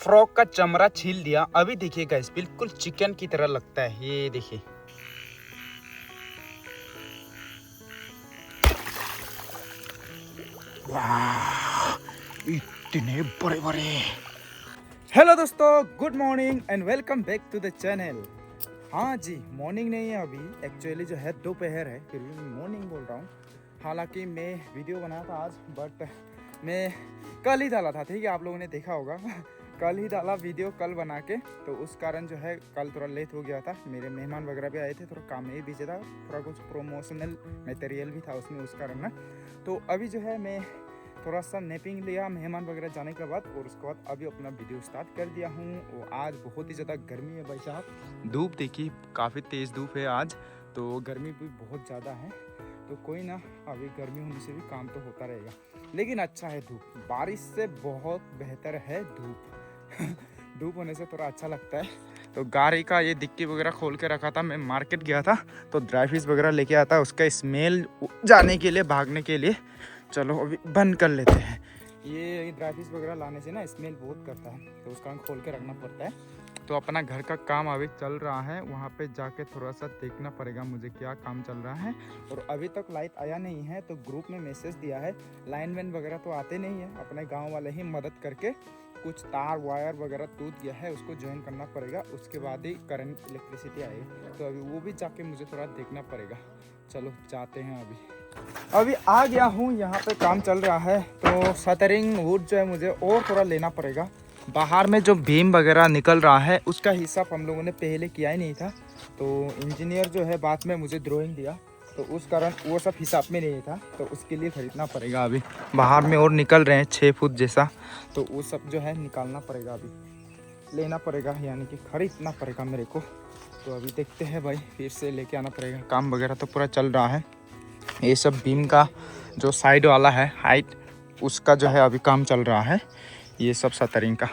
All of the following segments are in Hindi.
फ्रॉक का चमड़ा छील दिया। अभी देखिए गाइस, बिल्कुल चिकन की तरह लगता है। ये देखिए, वाह, इतने बड़े बड़े। हेलो दोस्तों, good morning and welcome back to the channel. हाँ जी, मॉर्निंग नहीं है अभी, एक्चुअली जो है दोपहर है, फिर भी मैं मॉर्निंग बोल रहा हूँ। हालांकि मैं वीडियो बनाया था आज, बट मैं कल ही डाला था। ठीक है, आप लोगों ने देखा होगा कल ही डाला वीडियो, कल बना के। तो उस कारण जो है कल थोड़ा लेट हो गया था। मेरे मेहमान वगैरह भी आए थे, थोड़ा काम में ही बिजी था, थोड़ा कुछ प्रोमोशनल मटेरियल भी था उसमें, उस कारण ना। तो अभी जो है मैं थोड़ा सा नेपिंग लिया मेहमान वगैरह जाने के बाद, और उसके बाद अभी अपना वीडियो स्टार्ट कर दिया हूँ। और आज बहुत ही ज़्यादा गर्मी है भाई साहब, धूप देखिए, काफ़ी तेज़ धूप है आज, तो गर्मी भी बहुत ज़्यादा है। तो कोई ना, अभी गर्मी होने से भी काम तो होता रहेगा, लेकिन अच्छा है धूप, बारिश से बहुत बेहतर है धूप धूप होने से थोड़ा अच्छा लगता है। तो गाड़ी का ये डिक्की वगैरह खोल के रखा था, मैं मार्केट गया था तो ड्राई फिश वगैरह लेके आता, उसका स्मेल जाने के लिए, भागने के लिए। चलो अभी बंद कर लेते हैं। ये ड्राई फिश वगैरह लाने से ना स्मेल बहुत करता है, तो उसका खोल के रखना पड़ता है। तो अपना घर का काम अभी चल रहा है, वहाँ पे जाके थोड़ा सा देखना पड़ेगा मुझे क्या काम चल रहा है। और अभी तक लाइट आया नहीं है, तो ग्रुप में मैसेज दिया है, लाइनमैन वगैरह तो आते नहीं है, अपने गांव वाले ही मदद करके कुछ तार वायर वगैरह टूट गया है, उसको ज्वाइन करना पड़ेगा, उसके बाद ही करंट इलेक्ट्रिसिटी आएगी। तो अभी वो भी जाके मुझे थोड़ा देखना पड़ेगा। चलो जाते हैं। अभी आ गया हूँ, यहाँ पे काम चल रहा है। तो शटरिंग वुड जो है मुझे और थोड़ा लेना पड़ेगा। बाहर में जो बीम वगैरह निकल रहा है उसका हिसाब हम लोगों ने पहले किया ही नहीं था, तो इंजीनियर जो है बाद में मुझे ड्राइंग दिया, तो उस कारण वो सब हिसाब में नहीं था, तो उसके लिए ख़रीदना पड़ेगा। अभी बाहर में और निकल रहे हैं 6 फुट जैसा, तो वो सब जो है निकालना पड़ेगा, अभी लेना पड़ेगा, यानी कि ख़रीदना पड़ेगा मेरे को। तो अभी देखते हैं भाई, फिर से लेके आना पड़ेगा। काम वगैरह तो पूरा चल रहा है। ये सब बीम का जो साइड वाला है हाइट, उसका जो है अभी काम चल रहा है। ये सब शटरिंग का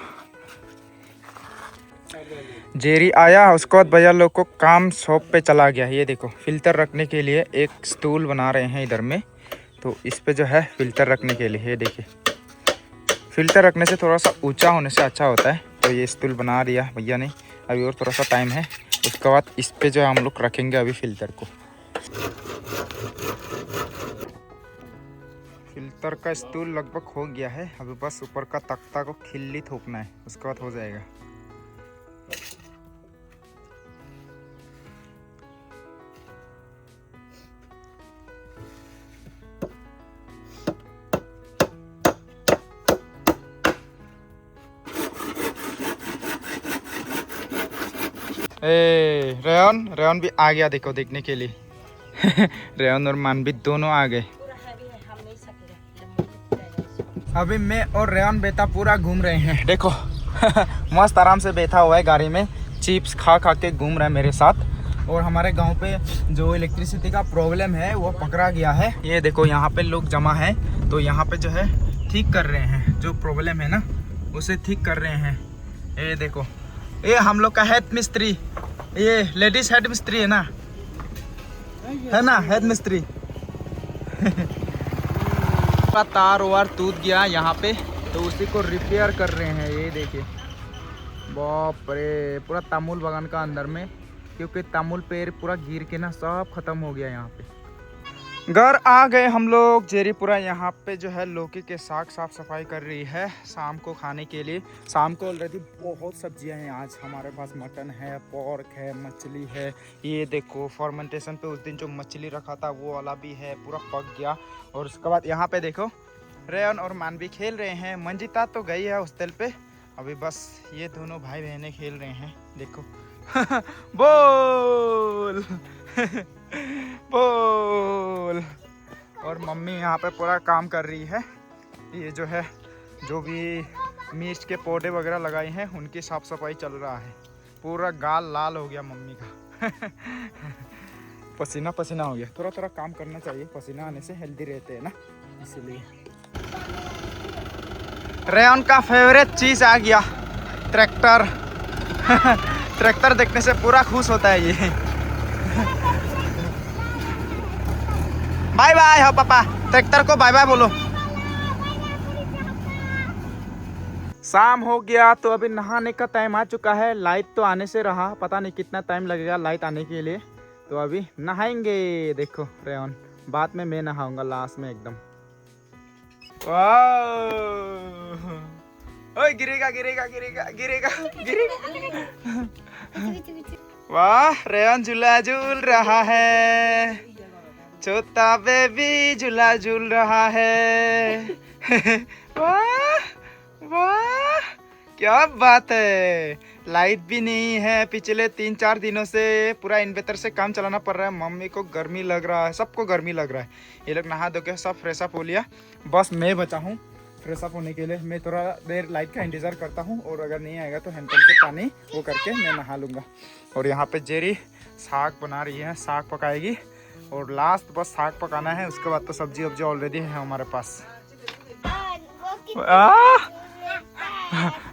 जेरी आया, उसके बाद भैया लोग को काम शॉप पे चला गया। ये देखो, फिल्टर रखने के लिए एक स्टूल बना रहे हैं इधर में, तो इस पे जो है फिल्टर रखने के लिए, ये देखिए, फिल्टर रखने से थोड़ा सा ऊंचा होने से अच्छा होता है। तो ये स्टूल बना दिया भैया ने, अभी और थोड़ा सा टाइम है, उसके बाद इस पे जो है हम लोग रखेंगे अभी फिल्टर को। फिल्टर का स्टूल लगभग हो गया है, अभी बस ऊपर का तख्ता को खिल्ली ठोकना है, उसके बाद हो जाएगा। रेयन रेयन भी आ गया, देखो देखने के लिए रेयन और मानवीत दोनों आ गए। अभी मैं और रेयन बेटा पूरा घूम रहे हैं, देखो मस्त आराम से बैठा हुआ है गाड़ी में, चिप्स खा खा के घूम रहा है मेरे साथ। और हमारे गांव पे जो इलेक्ट्रिसिटी का प्रॉब्लम है वो पकड़ा गया है। ये देखो, यहाँ पे लोग जमा है, तो यहाँ पे जो है ठीक कर रहे हैं, जो प्रॉब्लम है ना उसे ठीक कर रहे हैं। ये देखो, ये हम लोग का हेड मिस्त्री, ये लेडीज हेड मिस्त्री है ना, हेड मिस्त्री तार वार टूट गया यहाँ पे, तो उसी को रिपेयर कर रहे हैं। ये देखिए, बाप रे, पूरा तामुल बागान का अंदर में, क्योंकि तामुल पेड़ पूरा गिर के ना सब खत्म हो गया। यहाँ पे घर आ गए हम लोग। जेरीपुरा यहाँ पे जो है लौकी के साग साफ सफाई कर रही है शाम को खाने के लिए। शाम को ऑलरेडी बहुत सब्जियां हैं आज हमारे पास, मटन है, पोर्क है, मछली है। ये देखो, फर्मेंटेशन पे उस दिन जो मछली रखा था वो वाला भी है, पूरा पक गया। और उसके बाद यहाँ पे देखो, रेयन और मानवी खेल रहे हैं। मंजिता तो गई है हॉस्टल पे, अभी बस ये दोनों भाई बहनें खेल रहे हैं, देखो बोल बोल। और मम्मी यहाँ पे पूरा काम कर रही है। ये जो है, जो भी मिर्च के पौधे वगैरह लगाए हैं उनकी साफ सफाई चल रहा है। पूरा गाल लाल हो गया मम्मी का पसीना पसीना हो गया। थोड़ा थोड़ा काम करना चाहिए, पसीना आने से हेल्दी रहते हैं ना, इसीलिए। रेयन का फेवरेट चीज़ आ गया, ट्रैक्टर ट्रैक्टर देखने से पूरा खुश होता है ये बाय बाय हो पापा, ट्रैक्टर को बाय बाय बोलो। शाम हो गया तो अभी नहाने का टाइम आ चुका है। लाइट तो आने से रहा, पता नहीं कितना टाइम लगेगा लाइट आने के लिए। तो अभी नहाएंगे। देखो रेयन, बाद में मैं नहाऊंगा लास्ट में एकदम। वाह, ओए गिरेगा गिरेगा गिरेगा गिरेगा गिरेगा। वाह, रेयन झूला झूल रहा है, छोटा बेबी झूला झूल रहा है। वाह वाह, क्या बात है। लाइट भी नहीं है पिछले 3-4 दिनों से, पूरा इन्वर्टर से काम चलाना पड़ रहा है। मम्मी को गर्मी लग रहा है, सबको गर्मी लग रहा है। ये लोग नहा धो के सब फ्रेश अप हो लिया, बस मैं बचा हूँ फ्रेश अप होने के लिए। मैं थोड़ा देर लाइट का इंतज़ार करता हूँ, और अगर नहीं आएगा तो हैंडपम्प से पानी वो करके मैं नहा लूँगा। और यहाँ पे जेरी साग बना रही है, साग पकाएगी। और लास्ट बस साग पकाना है, उसके बाद तो सब्जी वब्जी ऑलरेडी है हमारे पास।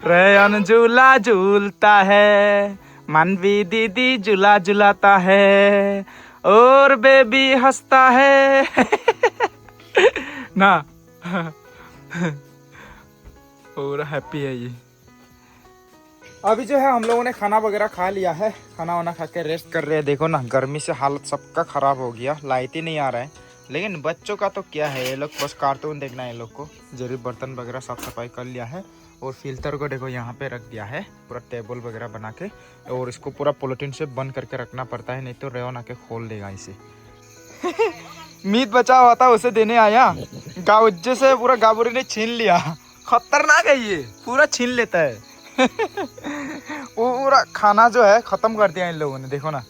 रेयन झूला झूलता है, मानवी दीदी झूला झूलाता है, और बेबी हंसता है। ना पूरा हैप्पी है ये। अभी जो है हम लोगों ने खाना वगैरह खा लिया है, खाना वाना खा के रेस्ट कर रहे हैं। देखो ना, गर्मी से हालत सबका खराब हो गया, लाइट ही नहीं आ रहा है। लेकिन बच्चों का तो क्या है, ये लोग बस कार्टून देखना है। ये लोग को जरूर बर्तन वगैरह साफ सफाई कर लिया है, और फिल्टर को देखो यहाँ पे रख दिया है, पूरा टेबल वगैरह बना के। और इसको पूरा पॉलिथीन से बंद करके रखना पड़ता है, नहीं तो रेयन आके खोल देगा इसे। मीट बचा हुआ था, उसे देने आया, गावज्जे से पूरा गाबूरी ने छीन लिया। खतरनाक है ये, पूरा छीन लेता है। वो पूरा खाना जो है खत्म कर दिया इन लोगों ने, देखो ना।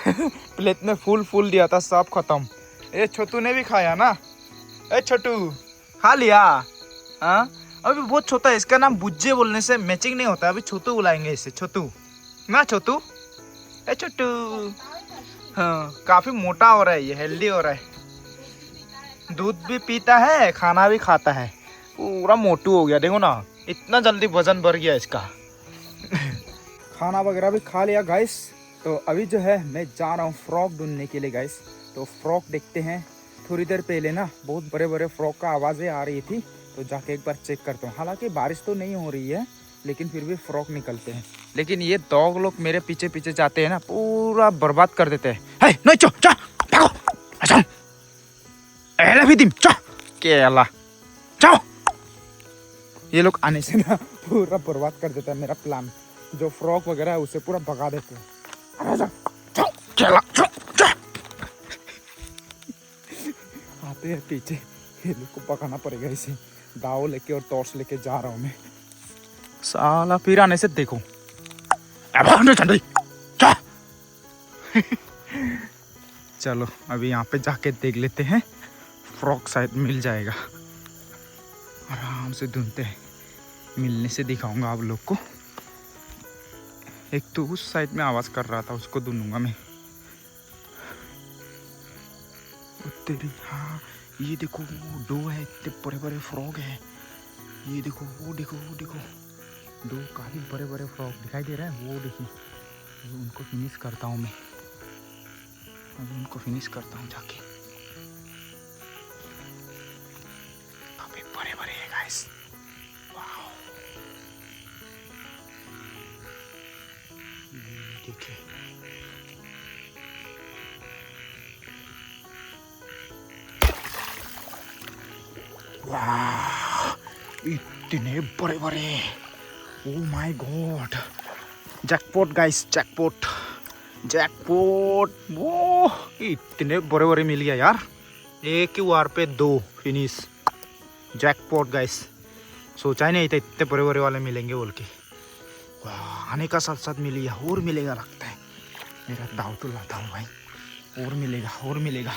प्लेट में फूल दिया था, सब खत्म। ये छोटू ने भी खाया ना, ए छोटू खा लिया। हाँ, अभी बहुत छोटा है, इसका नाम बुज्जे बोलने से मैचिंग नहीं होता, अभी छोटू बुलाएंगे इसे, छोटू ना, छोटू, ए छोटू। हाँ, काफी मोटा हो रहा है ये, हेल्दी हो रहा है, दूध भी पीता है, खाना भी खाता है, पूरा मोटू हो गया। देखो ना, इतना जल्दी वजन बढ़ गया इसका। खाना वगैरह भी खा लिया गाइस। तो अभी जो है मैं जा रहा हूँ फ्रॉक ढूंढने के लिए गाइस। तो फ्रॉक देखते हैं। थोड़ी देर पहले ना बहुत बड़े बड़े फ्रॉक का आवाज़ें आ रही थी, तो जाके एक बार चेक करता हूँ। हालांकि बारिश तो नहीं हो रही है, लेकिन फिर भी फ्रॉक निकलते हैं। लेकिन ये डॉग लोग मेरे पीछे पीछे जाते हैं ना, पूरा बर्बाद कर देते हैं। हे नहीं, चो चा भागो, अच्छा एला भी दिम चा केला जाओ। ये लोग आने से ना पूरा बर्बाद कर देता है मेरा प्लान। जो फ्रॉक वगैरह है उसे पूरा भगा देते हैं। आते हैं पीछे, ये लोग को पकाना पड़ेगा इसे। दाव लेके और टॉर्च लेके जा रहा हूँ मैं। साला फिर आने से देखो। चलो अभी यहाँ पे जाके देख लेते हैं, फ्रॉक शायद मिल जाएगा। आराम से ढूंढते हैं, मिलने से दिखाऊंगा आप लोग को। एक तो उस साइड में आवाज़ कर रहा था, उसको ढूंढूंगा मैं। तेरी, हाँ ये देखो, वो दो है, इतने बड़े बड़े फ्रॉक है। ये देखो, वो देखो, वो देखो, दो काफ़ी बड़े बड़े फ्रॉक दिखाई दे रहा है। वो देखिए, उनको फिनिश करता हूँ मैं, अभी उनको फिनिश करता हूँ जाके। काफ़ी बड़े बड़े है गाइस। वाह, देखिए, वाह इतने बड़े बड़े, oh my God. Jackpot guys, jackpot jackpot. वो इतने बड़े बड़े मिल गया यार, एक ही वार पे दो फिनिश। जैकपॉट गाइस, सोचा ही नहीं था इतने बड़े बड़े वाले मिलेंगे बोल के। वाह, आने का साथ साथ मिल गया, और मिलेगा लगता है। मेरा दाव तो लाता हूँ भाई, और मिलेगा और मिलेगा।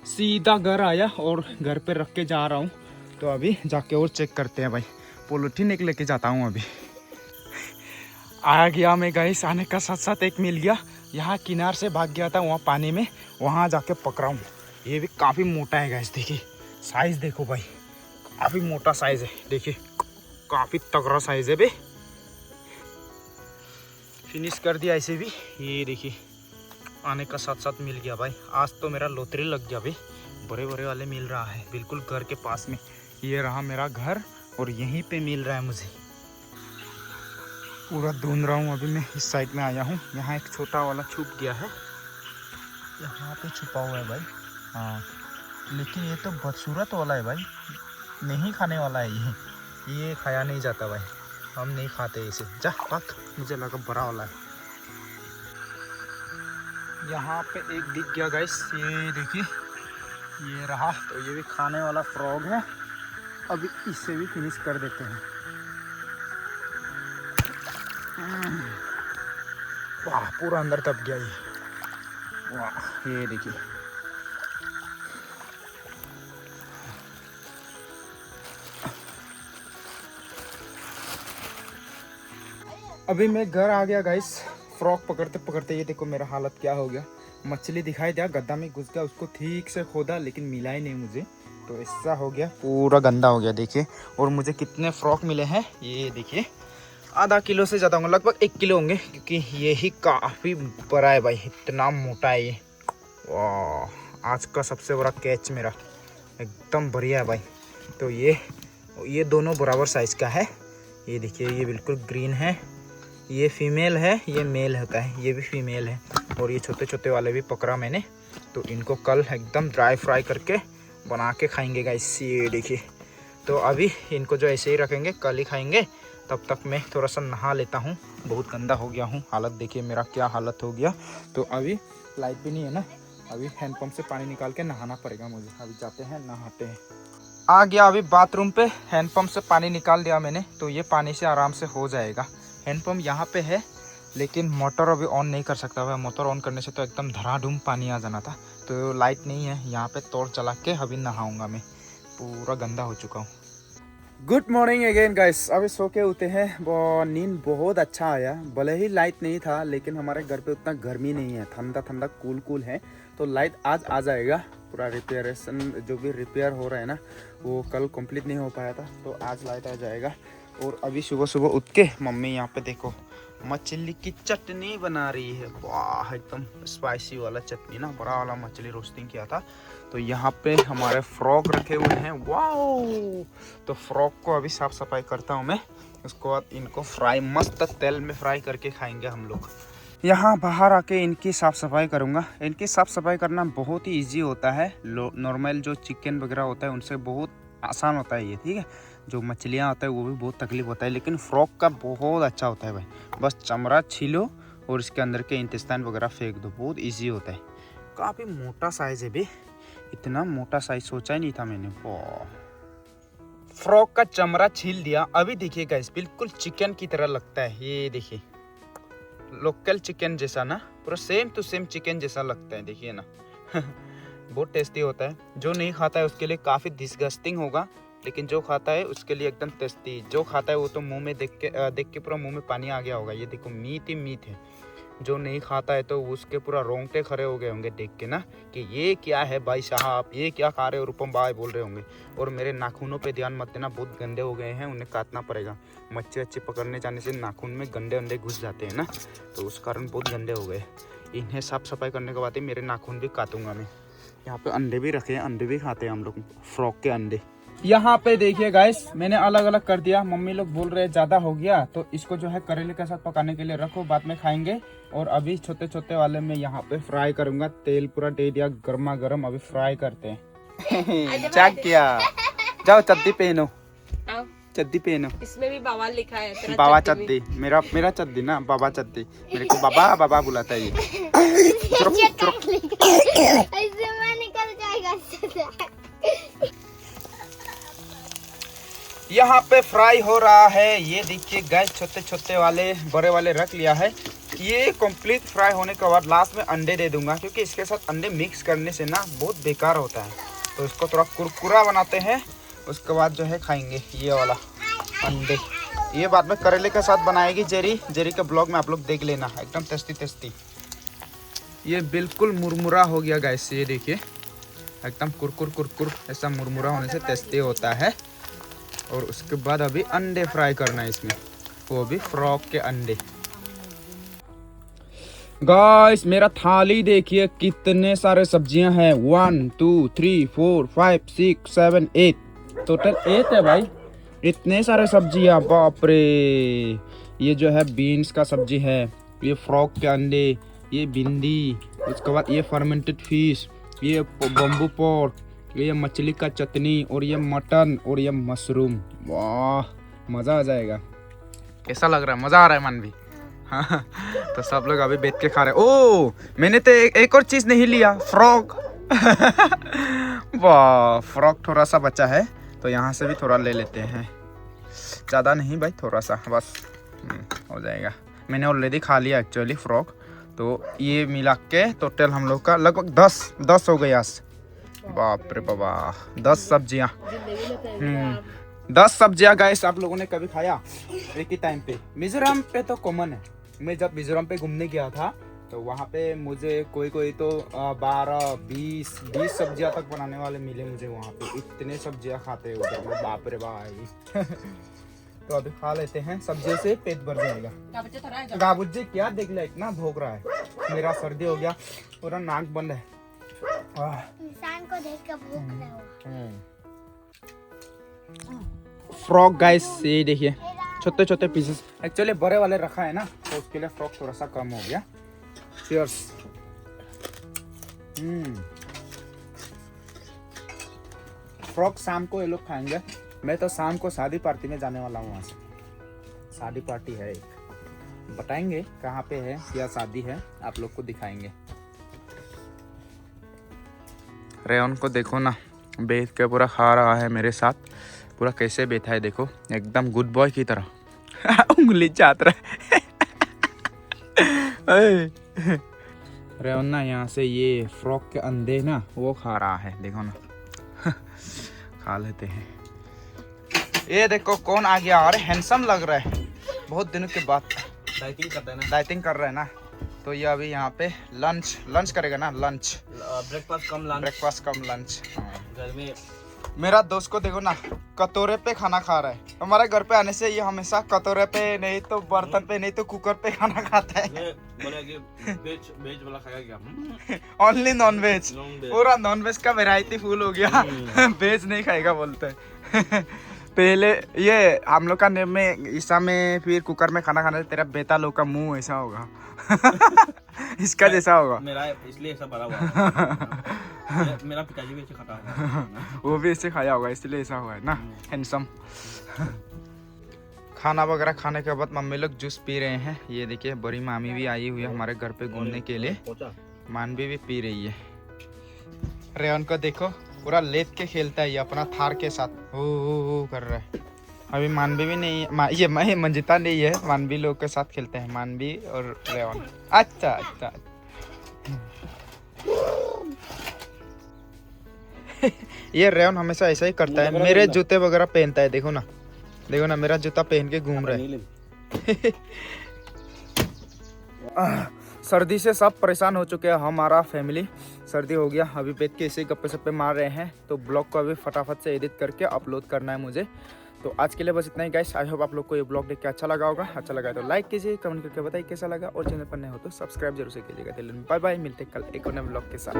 सीधा घर आया और घर पे रख के जा रहा हूँ। तो अभी जाके और चेक करते हैं भाई। पॉलिथीन एक लेके जाता हूँ अभी। आ गया मैं गाइस, आने का साथ साथ एक मिल गया। यहाँ किनार से भाग गया था वहाँ पानी में, वहाँ जाके पकड़ा हूँ। ये भी काफ़ी मोटा है गाइस, देखिए साइज़ देखो भाई, काफ़ी मोटा साइज़ है। देखिए काफ़ी तगड़ा साइज़ है बे। फिनिश कर दिया ऐसे भी। ये देखिए, आने का साथ साथ मिल गया भाई। आज तो मेरा लॉटरी लग गया भाई, बड़े बड़े वाले मिल रहा है बिल्कुल घर के पास में। ये रहा मेरा घर, और यहीं पे मिल रहा है मुझे। पूरा ढूंढ रहा हूँ। अभी मैं इस साइड में आया हूँ। यहाँ एक छोटा वाला छुप गया है, यहाँ पे छुपा हुआ है भाई। हाँ, लेकिन ये तो बदसूरत वाला है भाई, नहीं खाने वाला है ये खाया नहीं जाता भाई, हम नहीं खाते इसे। जा पक, मुझे लगा बड़ा वाला है। यहाँ पे एक दिख गया गाइस, ये देखिए, ये रहा। तो ये भी खाने वाला फ्रॉग है। अभी इसे भी फिनिश कर देते हैं। वाह, पूरा अंदर दब गया ये। वाह, ये देखिए। अभी मैं घर आ गया गाइस। फ्रॉग पकड़ते पकड़ते ये देखो मेरा हालत क्या हो गया। मछली दिखाई दिया, गड्ढा में घुस गया, उसको ठीक से खोदा लेकिन मिला ही नहीं मुझे, तो ऐसा हो गया, पूरा गंदा हो गया देखिए। और मुझे कितने फ्रॉग मिले हैं ये देखिए, आधा किलो से ज़्यादा होंगे, लगभग 1 किलो होंगे, क्योंकि ये ही काफ़ी बड़ा है भाई, इतना मोटा है ये। वाह, आज का सबसे बड़ा कैच मेरा, एकदम बढ़िया है भाई। तो ये दोनों बराबर साइज़ का है। ये देखिए, ये बिल्कुल ग्रीन है, ये फीमेल है, ये मेल होता है, ये भी फीमेल है। और ये छोटे छोटे वाले भी पकड़ा मैंने, तो इनको कल एकदम ड्राई फ्राई करके बना के खाएंगे गाइस। ये देखिए, तो अभी इनको जो ऐसे ही रखेंगे, कल ही खाएंगे। तब तक मैं थोड़ा सा नहा लेता हूँ, बहुत गंदा हो गया हूँ। हालत देखिए मेरा क्या हालत हो गया। तो अभी लाइट भी नहीं है ना, अभी हैंडपम्प से पानी निकाल के नहाना पड़ेगा मुझे। अभी जाते हैं, नहाते हैं। आ गया अभी बाथरूम पे, हैंडपम्प से पानी निकाल दिया मैंने, तो ये पानी से आराम से हो जाएगा। हैंडपम्प यहाँ पे है, लेकिन मोटर अभी ऑन नहीं कर सकता भाई। मोटर ऑन करने से तो एकदम धड़ाधूम पानी आ जाना था। तो लाइट नहीं है, यहाँ पे टॉर्च चला के अभी नहाऊंगा मैं, पूरा गंदा हो चुका हूँ। Good morning again guys. अभी सो के उठे हैं, नींद बहुत अच्छा आया। भले ही लाइट नहीं था, लेकिन हमारे घर पे उतना गर्मी नहीं है, ठंडा ठंडा कूल है। तो लाइट आज आ जाएगा। पूरा रिपेयरेशन जो भी रिपेयर हो रहा है ना, वो कल कंप्लीट नहीं हो पाया था, तो आज लाइट आ जाएगा। और अभी सुबह सुबह उठ के मम्मी यहाँ पे देखो मछली की चटनी बना रही है। वाह, एकदम स्पाइसी वाला चटनी ना, बड़ा वाला मछली रोस्टिंग किया था। तो यहाँ पे हमारे फ्रॉग रखे हुए हैं। वाह, तो फ्रॉग को अभी साफ सफाई करता हूँ मैं, उसके बाद इनको फ्राई, मस्त तेल में फ्राई करके खाएंगे हम लोग। यहाँ बाहर आके इनकी साफ़ सफाई करूँगा। इनकी साफ़ सफाई करना बहुत ही इजी होता है। नॉर्मल जो चिकन वगैरह होता है उनसे बहुत आसान होता है ये, ठीक है। जो मछलियाँ होता है वो भी बहुत तकलीफ होता है, लेकिन फ्रॉग का बहुत अच्छा होता है भाई। बस चमड़ा छीलो और इसके अंदर के इंटेस्टाइन वगैरह फेंक दो, बहुत ईजी होता है। काफ़ी मोटा साइज़ है भी, इतना मोटा साइज़ सोचा ही नहीं था मैंने। फ्रॉग का चमड़ा छील दिया। अभी देखिए गाइस, बिल्कुल चिकन की तरह लगता है। ये देखिए, लोकल चिकन जैसा ना, पूरा सेम टू सेम चिकन जैसा लगता है, देखिए ना। बहुत टेस्टी होता है। जो नहीं खाता है उसके लिए काफ़ी डिस्गस्टिंग होगा, लेकिन जो खाता है उसके लिए एकदम टेस्टी। जो खाता है वो तो मुंह में देख के पूरा मुंह में पानी आ गया होगा। ये देखो, मीट ही मीट है। जो नहीं खाता है तो उसके पूरा रोंगटे खड़े हो गए होंगे देख के ना, कि ये क्या है भाई साहब, ये क्या खा रहे हो, रूपम भाई बोल रहे होंगे। और मेरे नाखूनों पे ध्यान मत देना, बहुत गंदे हो गए हैं, उन्हें काटना पड़ेगा। मच्छी अच्छी पकड़ने जाने से नाखून में गंदे अंडे घुस जाते हैं ना, तो उस कारण बहुत गंदे हो गए। इन्हें साफ सफाई करने के बाद ही मेरे नाखून भी काटूंगा मैं। यहाँ पे अंडे भी रखे हैं, अंडे भी खाते हैं हम लोग, फ्रॉग के अंडे। यहाँ पे देखिए गाइस, मैंने अलग अलग कर दिया। मम्मी लोग बोल रहे हैं ज़्यादा हो गया, तो इसको जो है करेले के साथ पकाने के लिए रखो, बाद में खाएंगे। और अभी छोटे छोटे वाले में यहाँ पे फ्राई करूंगा। तेल पूरा दे दिया गर्मा गर्म, अभी फ्राई करते हैं। क्या किया, जाओ चद्दी पहनो, चद्दी पहनो। इसमें भी बाबा लिखा है, बाबा चद्दी। मेरा चद्दी ना, बाबा चद्दी। मेरे को बाबा बाबा बुलाता है ये। यहाँ पे फ्राई हो रहा है। ये देखिए गैस, छोटे छोटे वाले बड़े वाले रख लिया है। ये कंप्लीट फ्राई होने के बाद लास्ट में अंडे दे दूंगा, क्योंकि इसके साथ अंडे मिक्स करने से ना बहुत बेकार होता है। तो इसको थोड़ा कुरकुरा बनाते हैं, उसके बाद जो है खाएंगे ये वाला अंडे। ये बाद में करेले के साथ बनाएगी जेरी के ब्लॉग में आप लोग देख लेना, एकदम टेस्टी टेस्टी। ये बिल्कुल मुरमुरा हो गया गैस, ये देखिए एकदम कुरकुर ऐसा मुरमुरा होने से टेस्टी होता है। और उसके बाद अभी अंडे फ्राई करना है इसमें, वो भी फ्रॉग के अंडे। गाइस, मेरा थाली देखिए कितने सारे सब्जियां हैं। 1 2 3 4 5 6 7 8, टोटल 8 है भाई। इतने सारे सब्जियां, बाप रे। ये जो है बीन्स का सब्जी है, ये फ्रॉक के अंडे, ये भिंडी, उसके बाद ये फर्मेंटेड फिश, ये बम्बू पोर्क, ये मछली का चटनी, और ये मटन, और ये मशरूम। वाह, मज़ा आ जाएगा। कैसा लग रहा है? मज़ा आ रहा है मन भी। हाँ, तो सब लोग अभी बैठ के खा रहे। ओ, मैंने तो एक और चीज़ नहीं लिया, फ्रॉक। वाह, फ्रॉक थोड़ा सा बचा है, तो यहाँ से भी थोड़ा ले लेते हैं। ज़्यादा नहीं भाई, थोड़ा सा बस हो जाएगा। मैंने ऑलरेडी खा लिया एक्चुअली फ्रॉक। तो ये मिला के टोटल हम लोग का लगभग 10 हो गया। बाप रे बाबा, 10 सब्जियाँ। 10 सब्जियाँ गाइस। आप लोगों ने कभी खाया एक ही टाइम पे? मिजोरम पे तो कॉमन है। मैं जब मिजोरम पे घूमने गया था तो वहाँ पे मुझे कोई तो 12-20 सब्जियाँ तक बनाने वाले मिले मुझे वहाँ पे। इतने सब्जियाँ खाते हैं उधर लोग, बाप रे भाई। तो अभी खा लेते हैं, सब्जियों से पेट भर जाएगा। गाबुज्जी क्या देख लिया, इतना भोग रहा है। मेरा सर्दी हो गया, पूरा नाक बंद है। इंसान को देख कर भूख रहा है। फ्रॉक गाइस, ये देखिए छोटे छोटे पीसेस। एक्चुअली बड़े वाले रखा है ना, तो उसके लिए फ्रॉक थोड़ा सा कम हो गया। चीयर्स। फ्रॉक शाम को ये लोग खाएंगे। मैं तो शाम को शादी पार्टी में जाने वाला हूँ। वहाँ से शादी पार्टी है एक, बताएंगे कहाँ पे है, क्या शादी है, आप लोग को दिखाएंगे। रेयन को देखो ना, बैठ के पूरा खा रहा है मेरे साथ। पूरा कैसे बैठा है देखो, एकदम गुड बॉय की तरह। उंगली चाट रहा है। रेयन ना यहाँ से ये फ्रॉक के अंडे ना वो खा रहा है, देखो ना। खा लेते हैं। ये देखो कौन आ गया, अरे हैंडसम लग रहा है बहुत दिनों के बाद। डाइटिंग करता है ना, डाइटिंग कर रहा है ना। तो ये अभी यहाँ पे लंच करेगा ना, लंच। ब्रेकफास्ट कम लंच। घर में मेरा दोस्त को देखो ना, कटोरे पे खाना खा रहा है। हमारे घर पे आने से ये हमेशा कटोरे पे, नहीं तो बर्तन पे, नहीं तो कुकर पे खाना खाता है। बोला कि वेज वाला खाएगा क्या? Only non veg. पूरा नॉन वेज का वैरायटी फुल हो गया। वेज नहीं खाएगा बोलते हैं। पहले ये हम लोग का नेम में ईसा में, फिर कुकर में खाना खाने से तेरा बेटा लोग का मुंह ऐसा होगा। इसका जैसा होगा। मेरा इसलिए ऐसा बड़ा हुआ। मेरा पिताजी भी ऐसे खाता है। वो भी ऐसे खाया होगा, इसलिए ऐसा हुआ है ना, हैंडसम। खाना वगैरह खाने के बाद मम्मी लोग जूस पी रहे हैं। ये देखिए बड़ी मामी भी आई हुई है हमारे घर पे घूमने के लिए। मानवी भी पी रही है। रेयन को देखो, पूरा लेट के खेलता है ये अपना थार के साथ। हो कर रहा है। अभी मानवी भी नहीं है, ये मैं मंजिता नहीं है, मानवी लोग के साथ खेलते हैं, मानवी और रेयन। अच्छा। ये रेयन हमेशा ऐसा ही करता है, मेरे जूते वगैरह पहनता है। देखो ना मेरा जूता पहन के घूम रहा है। सर्दी से सब परेशान हो चुके हैं, हमारा फैमिली। सर्दी हो गया, अभी बैठ के इसे गप्पे सप्पे मार रहे हैं। तो ब्लॉग को अभी फटाफट से एडिट करके अपलोड करना है मुझे। तो आज के लिए बस इतना ही गाइस। आई होप आप लोग को ये ब्लॉग देख के अच्छा लगा होगा। अच्छा लगा तो लाइक कीजिए, कमेंट करके बताइए कैसा लगा, और चैनल पर नए हो तो सब्सक्राइब जरूर से कीजिएगा। बाय बाय, मिलते कल एक और नए ब्लॉग के साथ।